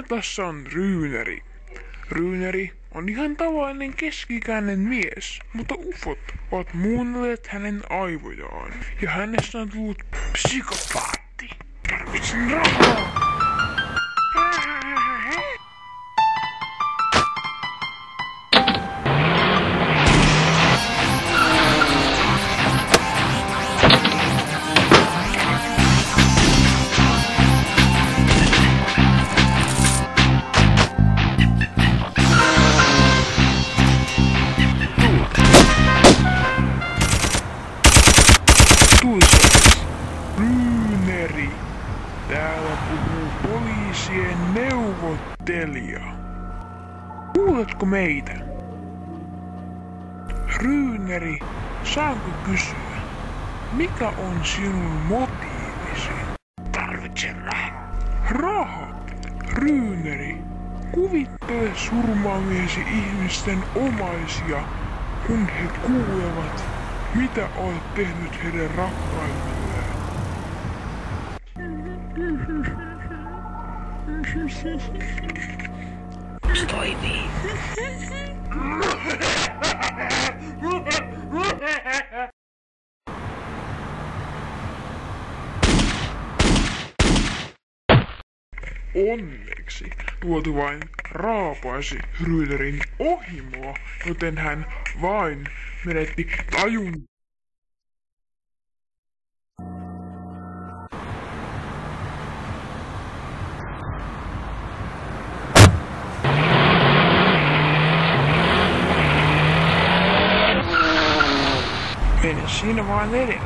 Kartassa on Ryyneri. Ryyneri on ihan tavallinen keski-ikäinen mies, mutta ufot ovat muunnelleet hänen aivojaan. Ja hänestä on tullut psykopaatti. Tarvitsen rahaa! Ryyneri. Täällä puhuu poliisien neuvottelija. Kuuletko meitä? Ryyneri, saanko kysyä, mikä on sinun motiivisi? Tarvitsen rahaa. Raha? Ryyneri, kuvittele surmaamiesi ihmisten omaisia, kun he kuulevat, mitä olet tehnyt heidän rakkaimilleen? Se toimii. Onneksi tuotu vain raapaisi Ryynerin ohimoa, joten hän vain menetti tajun. Mene siinä vaan edeltä.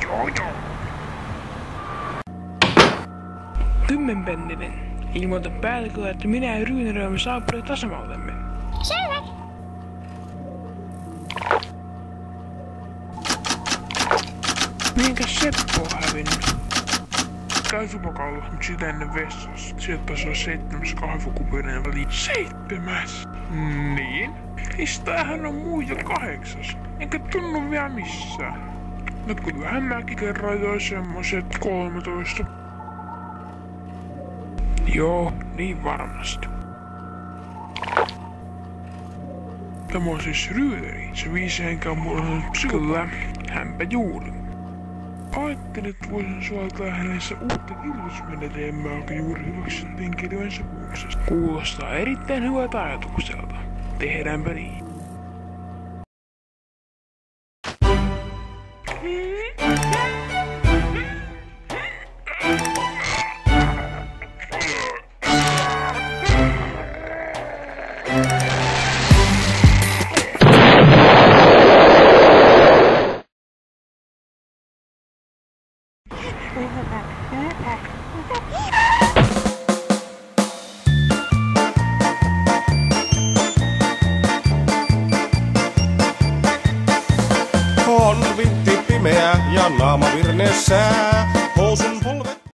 Joo. 10-penninen. Ilmoita päällikölle, että minä ja Ryyneri olemme saapuneet asemallemme. Selvä. Mihinkäs Seppo on hävinnyt? Käy tupakalla, mut sitä ennen vessassa. Sieltä taisi olla 7. kahvikupinen väliin. 7? Niin? Mistähän on muita 8? Enkä tunnu vielä missään. No kyllähän mäkin kerran join semmoset 13. Joo, niin varmasti. Tämä on siis Ryyneri. Se 5 henkeä on muodostunut psykolla. Hänpä juuri. Ajattelin, että voisin suoltaa hänessä uutta kirjoitusmenetelmää, joka juuri hyväksyttiin kirjojen sopimuksesta. Kuulostaa erittäin hyvältä ajatukselta. Tehdäänpä niin. On vintti pimeä ja naama virneessä.